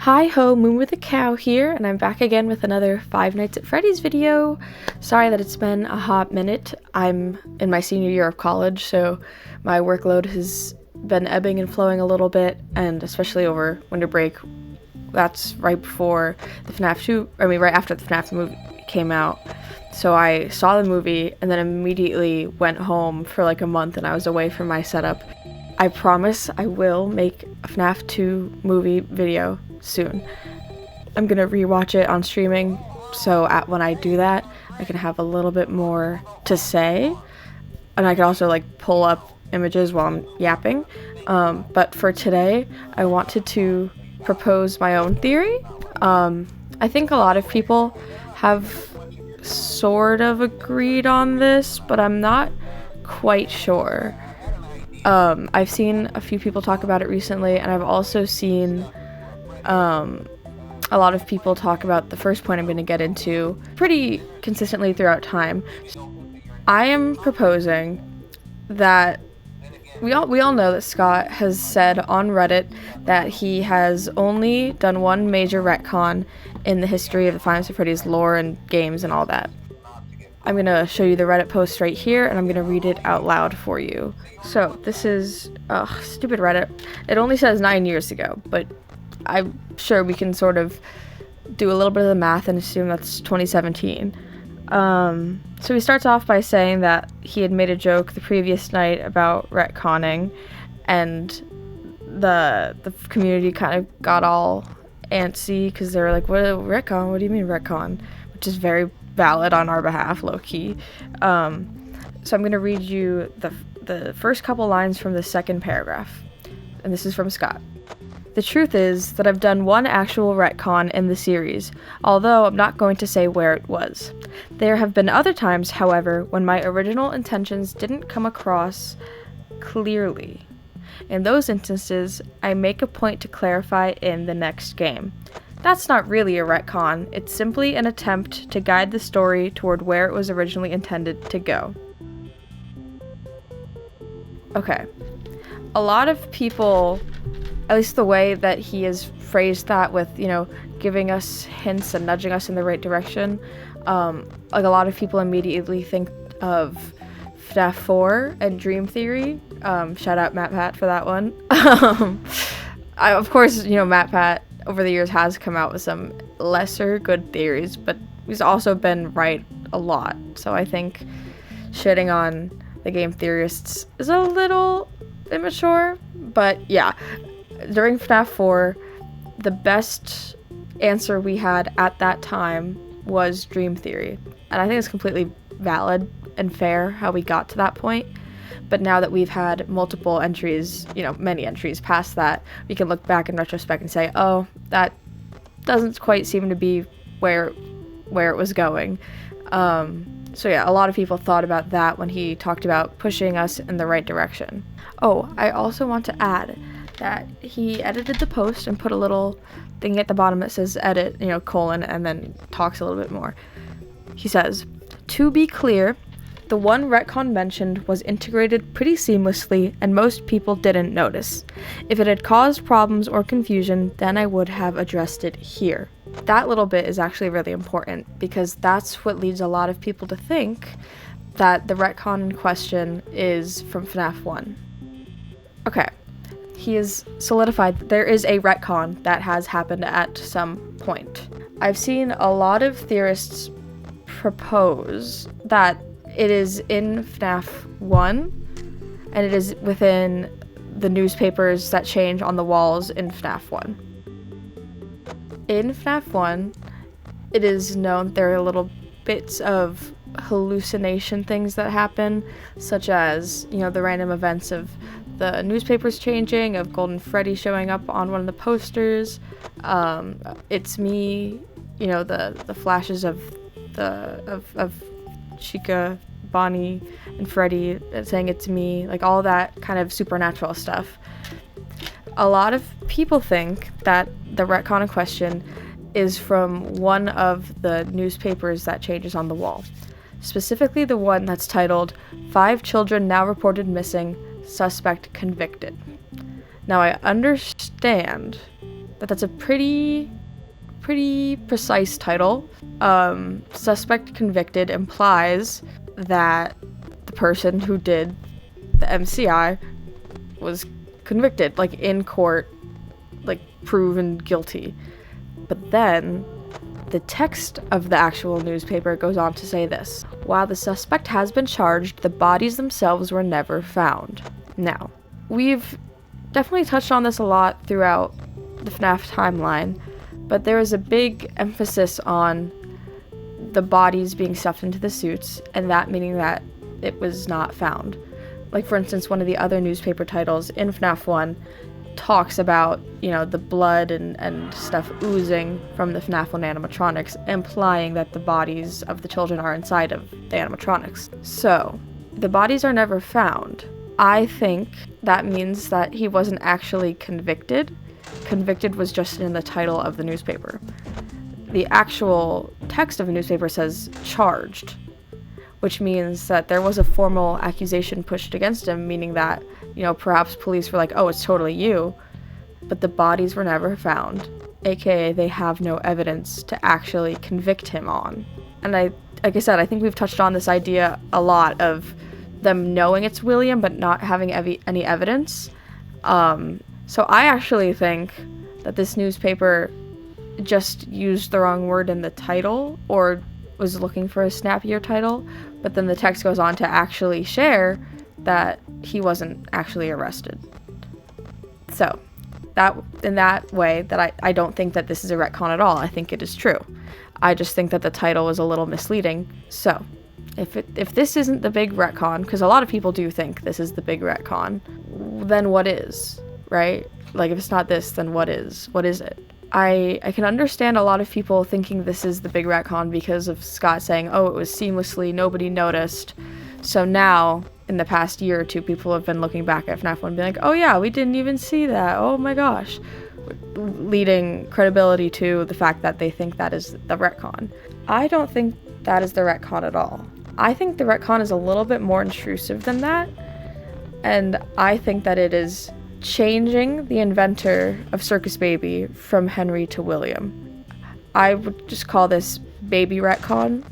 Hi ho, Moon with a Cow here, and I'm back again with another Five Nights at Freddy's video. Sorry that it's been a hot minute. I'm in my senior year of college, so my workload has been ebbing and flowing a little bit, and especially over winter break. That's right before the right after the FNaF movie came out. So I saw the movie and then immediately went home for like a month, and I was away from my setup. I promise I will make a FNaF 2 movie video soon. I'm gonna rewatch it on streaming, so when I do that, I can have a little bit more to say, and I can also like pull up images while I'm yapping. But for today, I wanted to propose my own theory. I think a lot of people have sort of agreed on this, but I'm not quite sure. I've seen a few people talk about it recently, and I've also seen a lot of people talk about the first point I'm going to get into pretty consistently throughout time. I am proposing that we all know that Scott has said on Reddit that he has only done one major retcon in the history of the Five Nights at Freddy's lore and games and all that. I'm going to show you the Reddit post right here, and I'm going to read it out loud for you. So, this is, stupid Reddit. It only says 9 years ago, but I'm sure we can sort of do a little bit of the math and assume that's 2017. So he starts off by saying that he had made a joke the previous night about retconning, and the community kind of got all antsy because they were like, "What retcon? What do you mean retcon?" Which is very valid on our behalf, low-key. So I'm going to read you the first couple lines from the second paragraph, and this is from Scott. The truth is that I've done one actual retcon in the series, although I'm not going to say where it was. There have been other times, however, when my original intentions didn't come across clearly. In those instances, I make a point to clarify in the next game. That's not really a retcon, it's simply an attempt to guide the story toward where it was originally intended to go. Okay. A lot of people, at least the way that he has phrased that with, giving us hints and nudging us in the right direction, like a lot of people immediately think of FNaF 4 and Dream Theory. Shout out Matt Pat for that one. Of course, Matt Pat over the years has come out with some lesser good theories, but he's also been right a lot. So I think shitting on the game Theorists is a little immature, but yeah. During FNaF 4, the best answer we had at that time was Dream Theory, and I think it's completely valid and fair how we got to that point. But now that we've had multiple entries, many entries past that, we can look back in retrospect and say, oh, that doesn't quite seem to be where it was going. So yeah, a lot of people thought about that when he talked about pushing us in the right direction. Oh, I also want to add that he edited the post and put a little thing at the bottom that says edit, colon, and then talks a little bit more. He says, to be clear, the one retcon mentioned was integrated pretty seamlessly and most people didn't notice. If it had caused problems or confusion, then I would have addressed it here. That little bit is actually really important because that's what leads a lot of people to think that the retcon in question is from FNaF 1. Okay. He has solidified that there is a retcon that has happened at some point. I've seen a lot of theorists propose that it is in FNaF 1, and it is within the newspapers that change on the walls in FNaF 1. In FNaF 1, it is known there are little bits of hallucination things that happen, such as, the random events of the newspapers changing, of Golden Freddy showing up on one of the posters, it's me, the flashes of Chica, Bonnie, and Freddy saying it's me, like all that kind of supernatural stuff. A lot of people think that the retcon in question is from one of the newspapers that changes on the wall, specifically the one that's titled 5 Children Now Reported Missing, Suspect Convicted. Now I understand that that's a pretty precise title. Suspect convicted implies that the person who did the MCI was convicted, like in court, like proven guilty. But then the text of the actual newspaper goes on to say this: while the suspect has been charged, the bodies themselves were never found. Now, we've definitely touched on this a lot throughout the FNaF timeline, but there is a big emphasis on the bodies being stuffed into the suits, and that meaning that it was not found. Like, for instance, one of the other newspaper titles in FNaF 1 talks about, you know, the blood and stuff oozing from the FNaF 1 animatronics, implying that the bodies of the children are inside of the animatronics. So, the bodies are never found. I think that means that he wasn't actually convicted. Convicted was just in the title of the newspaper. The actual text of the newspaper says charged, which means that there was a formal accusation pushed against him, meaning that, you know, perhaps police were like, oh, it's totally you, but the bodies were never found, aka they have no evidence to actually convict him on. And like I said, I think we've touched on this idea a lot of them knowing it's William but not having any evidence. So I actually think that this newspaper just used the wrong word in the title, or was looking for a snappier title, but then the text goes on to actually share that he wasn't actually arrested. So, that in that way, that I don't think that this is a retcon at all. I think it is true. I just think that the title is a little misleading. So, if this isn't the big retcon, because a lot of people do think this is the big retcon, then what is, right? Like, if it's not this, then what is? What is it? I can understand a lot of people thinking this is the big retcon because of Scott saying, oh, it was seamlessly, nobody noticed. So now, in the past year or two, people have been looking back at FNaF 1 and being like, oh yeah, we didn't even see that, oh my gosh. Leading credibility to the fact that they think that is the retcon. I don't think that is the retcon at all. I think the retcon is a little bit more intrusive than that, and I think that it is changing the inventor of Circus Baby from Henry to William. I would just call this BabyRetcon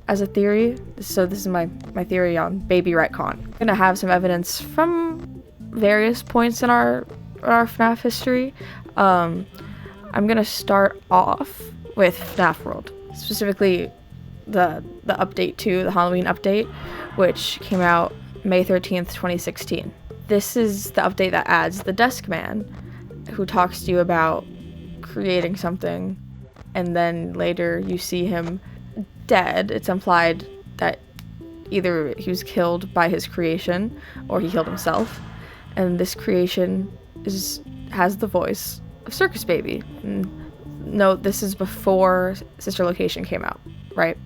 as a theory. So this is my theory on BabyRetcon. I'm gonna have some evidence from various points in our FNaF history. I'm gonna start off with FNaF World, specifically the update 2, the Halloween update, which came out May 13th, 2016. This is the update that adds the desk man, who talks to you about creating something, and then later you see him dead. It's implied that either he was killed by his creation or he killed himself, and this creation has the voice of Circus Baby. And note, this is before Sister Location came out, right?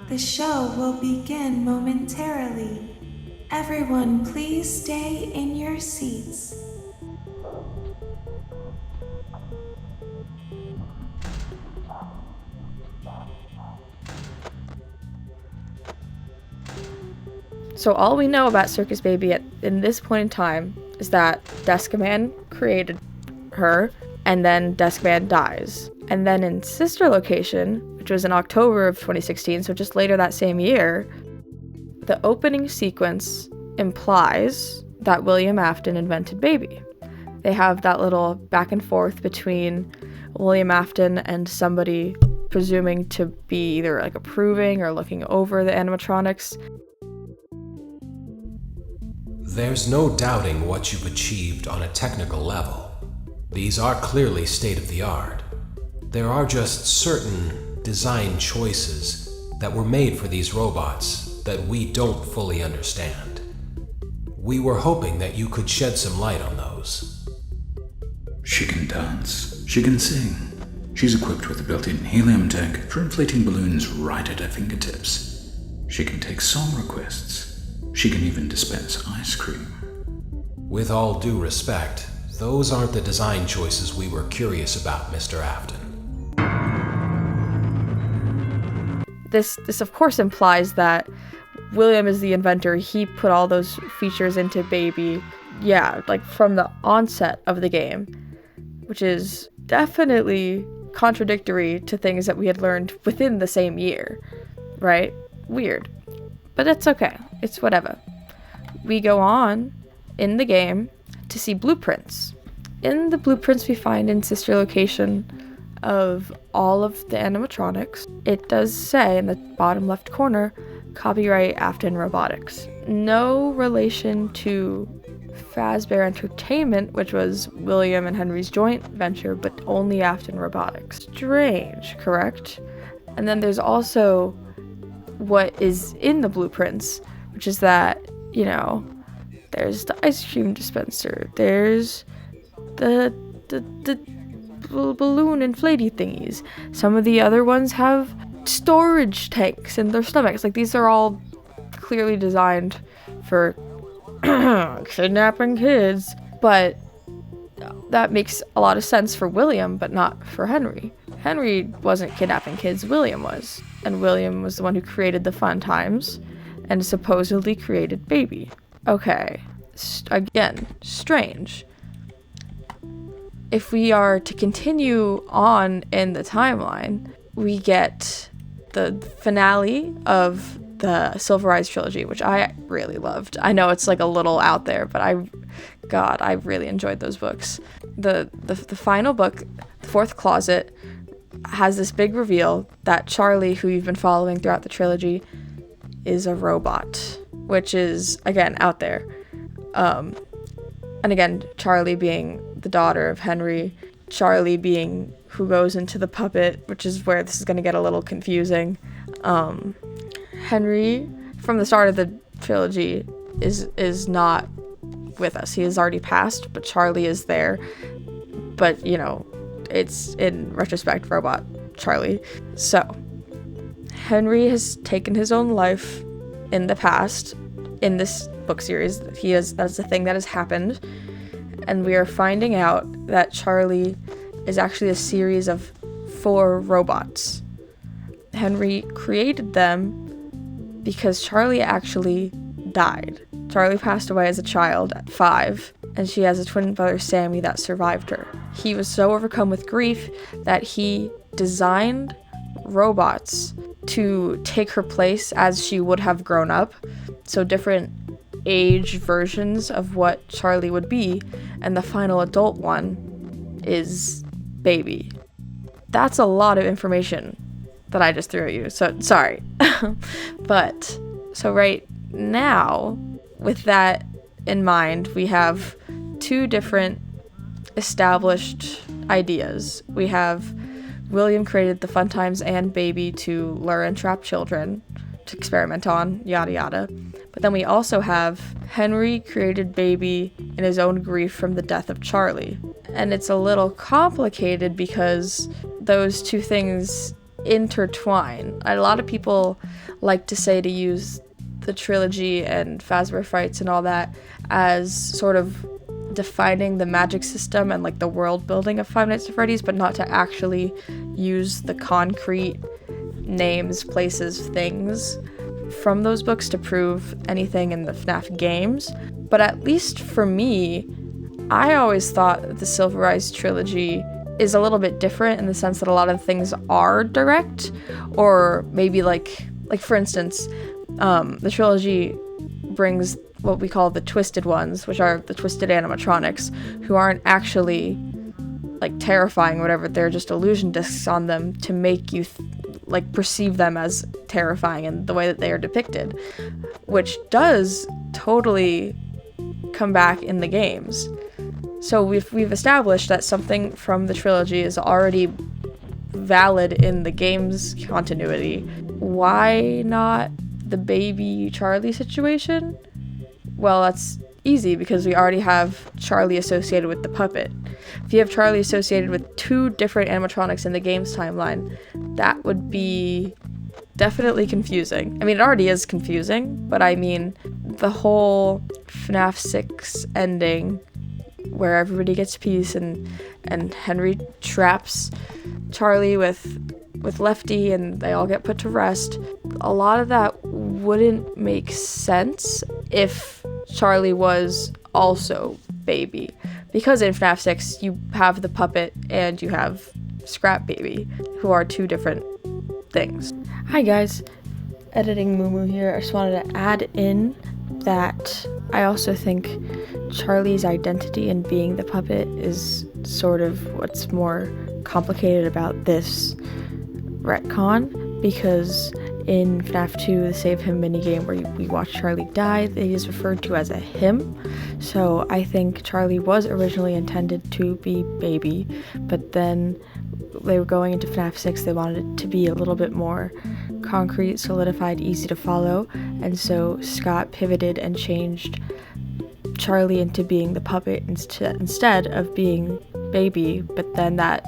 The show will begin momentarily. Everyone, please stay in your seats. So all we know about Circus Baby in this point in time is that Deskaman created her, and then Deskaman dies. And then in Sister Location, which was in October of 2016, so just later that same year, the opening sequence implies that William Afton invented Baby. They have that little back and forth between William Afton and somebody presuming to be either like approving or looking over the animatronics. There's no doubting what you've achieved on a technical level. These are clearly state-of-the-art. There are just certain design choices that were made for these robots that we don't fully understand. We were hoping that you could shed some light on those. She can dance. She can sing. She's equipped with a built-in helium tank for inflating balloons right at her fingertips. She can take song requests. She can even dispense ice cream. With all due respect, those aren't the design choices we were curious about, Mr. Afton. This of course implies that William is the inventor. He put all those features into Baby. Yeah, like from the onset of the game, which is definitely contradictory to things that we had learned within the same year, right? Weird. But it's okay. It's whatever. We go on in the game to see blueprints. In the blueprints we find in sister location of all of the animatronics, it does say in the bottom left corner, copyright Afton Robotics. No relation to Fazbear Entertainment, which was William and Henry's joint venture, but only Afton Robotics. Strange, correct? And then there's also what is in the blueprints, which is that, you know, there's the ice cream dispenser, there's the balloon inflatey thingies. Some of the other ones have storage tanks in their stomachs. Like, these are all clearly designed for kidnapping kids, but that makes a lot of sense for William, but not for Henry. Henry wasn't kidnapping kids, William was. And William was the one who created the fun times and supposedly created Baby. Okay, again, strange. If we are to continue on in the timeline, we get the finale of the Silver Eyes trilogy, which I really loved. I know it's like a little out there, but I really enjoyed those books. The final book, The Fourth Closet, has this big reveal that Charlie, who you've been following throughout the trilogy, is a robot, which is, again, out there. And again, Charlie being the daughter of Henry, Charlie being who goes into the puppet, which is where this is going to get a little confusing. Henry, from the start of the trilogy, is not with us. He has already passed, but Charlie is there. But, you know, it's, in retrospect, robot Charlie. So, Henry has taken his own life in the past, in this book series. That's the thing that has happened. And we are finding out that Charlie is actually a series of 4 robots. Henry created them because Charlie actually died. Charlie passed away as a child at 5, and she has a twin brother, Sammy, that survived her. He was so overcome with grief that he designed robots to take her place as she would have grown up. So different age versions of what Charlie would be, and the final adult one is Baby. That's a lot of information that I just threw at you, so sorry. But, so right now, with that in mind, we have 2 different established ideas. We have William created the Fun Times and Baby to lure and trap children, to experiment on, yada yada. But then we also have Henry created Baby in his own grief from the death of Charlie. And it's a little complicated because those 2 things intertwine. A lot of people like to say to use the trilogy and Fazbear Frights and all that as sort of defining the magic system and like the world building of Five Nights at Freddy's, but not to actually use the concrete names, places, things from those books to prove anything in the FNaF games. But at least for me, I always thought that the Silver Eyes trilogy is a little bit different in the sense that a lot of things are direct, or maybe like for instance, the trilogy brings what we call the twisted ones, which are the twisted animatronics, who aren't actually like terrifying or whatever, they're just illusion discs on them to make you perceive them as terrifying in the way that they are depicted, which does totally come back in the games. So we've established that something from the trilogy is already valid in the game's continuity. Why not the Baby Charlie situation? Well, that's easy because we already have Charlie associated with the puppet. If you have Charlie associated with 2 different animatronics in the game's timeline, that would be definitely confusing. I mean, it already is confusing, but I mean, the whole FNaF 6 ending where everybody gets peace and Henry traps Charlie with with Lefty and they all get put to rest, a lot of that wouldn't make sense if Charlie was also Baby. Because in FNAF 6, you have the puppet and you have Scrap Baby, who are two different things. Hi guys, editing Moo here. I just wanted to add in that I also think Charlie's identity in being the puppet is sort of what's more complicated about this retcon, because in FNAF 2, the Save Him minigame where we watch Charlie die, it is referred to as a him. So I think Charlie was originally intended to be Baby, but then they were going into FNAF 6, they wanted it to be a little bit more concrete, solidified, easy to follow, and so Scott pivoted and changed Charlie into being the puppet instead of being Baby, but then that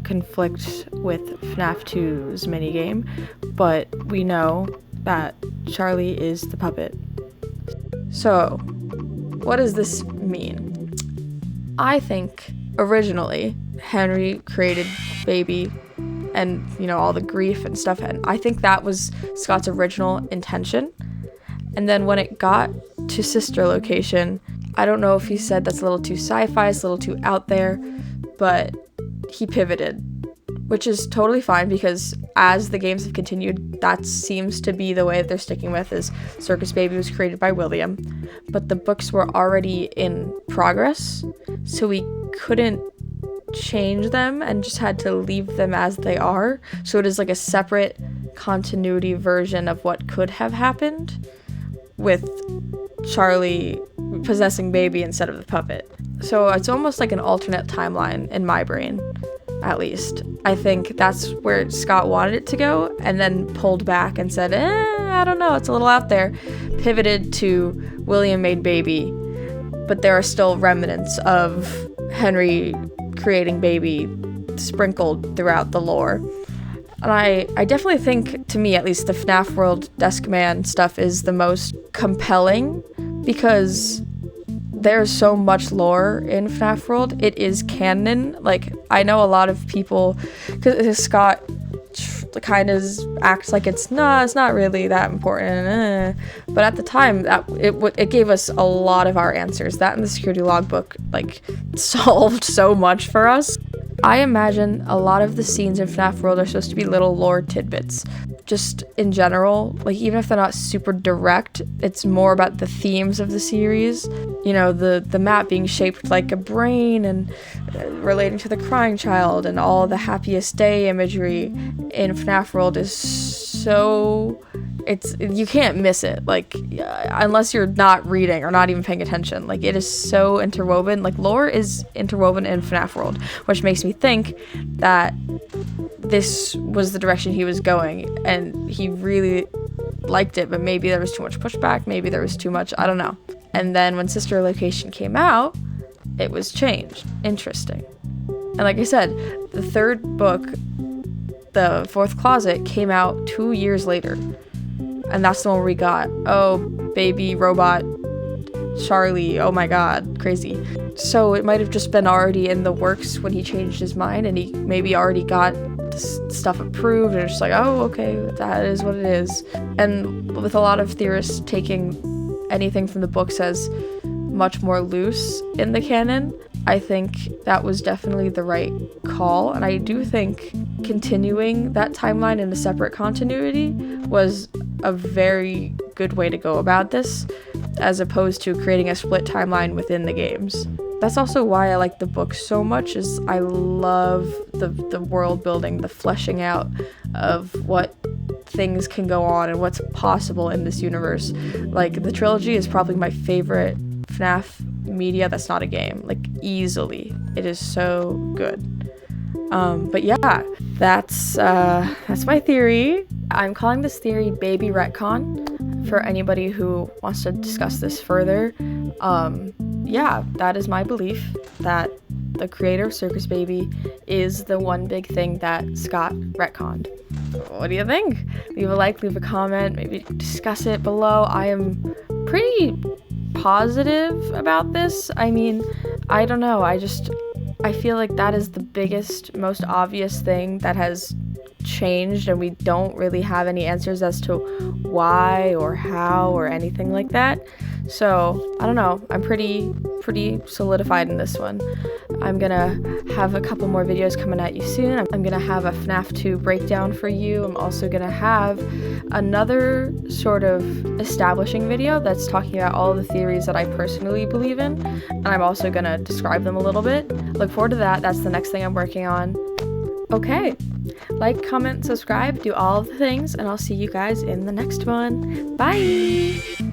conflicts with FNAF 2's minigame, but we know that Charlie is the puppet. So, what does this mean? I think originally Henry created Baby and, all the grief and stuff, and I think that was Scott's original intention. And then when it got to Sister Location, I don't know if he said that's a little too sci-fi, it's a little too out there, but he pivoted, which is totally fine because as the games have continued, that seems to be the way that they're sticking with, is Circus Baby was created by William, but the books were already in progress, so we couldn't change them and just had to leave them as they are. So it is like a separate continuity version of what could have happened with Charlie possessing Baby instead of the puppet. So it's almost like an alternate timeline in my brain, at least. I think that's where Scott wanted it to go, and then pulled back and said, I don't know, it's a little out there. Pivoted to William made Baby, but there are still remnants of Henry creating Baby sprinkled throughout the lore. And I definitely think, to me at least, the FNAF World Desk Man stuff is the most compelling because there's so much lore in FNAF World. It is canon. Like, I know a lot of people, because Scott kind of acts like it's not really that important, but at the time that it gave us a lot of our answers. That and the security logbook solved so much for us. I imagine a lot of the scenes in FNAF World are supposed to be little lore tidbits. Just in general, like even if they're not super direct, it's more about the themes of the series. The map being shaped like a brain and relating to the crying child, and all the happiest day imagery in FNAF World is so... you can't miss it, unless you're not reading or not even paying attention. It is so interwoven. Lore is interwoven in FNAF World, which makes me think that this was the direction he was going, and he really liked it, but maybe there was too much pushback, maybe there was too much, I don't know. And then when Sister Location came out, it was changed. Interesting. And like I said, the third book, The Fourth Closet, came out 2 years later. And that's the one where we got, Baby, robot, Charlie, oh my god, crazy. So it might have just been already in the works when he changed his mind, and he maybe already got this stuff approved, and it's just okay, that is what it is. And with a lot of theorists taking anything from the books as much more loose in the canon, I think that was definitely the right call, and I do think continuing that timeline in a separate continuity was a very good way to go about this, as opposed to creating a split timeline within the games. That's also why I like the book so much, is I love the world building, the fleshing out of what things can go on and what's possible in this universe. The trilogy is probably my favorite FNAF media that's not a game, easily. It is so good. But yeah, that's my theory. I'm calling this theory BabyRetcon for anybody who wants to discuss this further. Yeah, that is my belief that the creator of Circus Baby is the one big thing that Scott retconned. What do you think? Leave a like, leave a comment, maybe discuss it below. I am pretty positive about this. I mean, I don't know. I feel like that is the biggest, most obvious thing that has changed, and we don't really have any answers as to why or how or anything like that. So I don't know, I'm pretty solidified in this one. I'm gonna have a couple more videos coming at you soon. I'm gonna have a FNaF 2 breakdown for you. I'm also gonna have another sort of establishing video that's talking about all the theories that I personally believe in, and I'm also gonna describe them a little bit. Look forward to that. That's the next thing I'm working on. Okay, like, comment, subscribe, do all of the things, and I'll see you guys in the next one. Bye!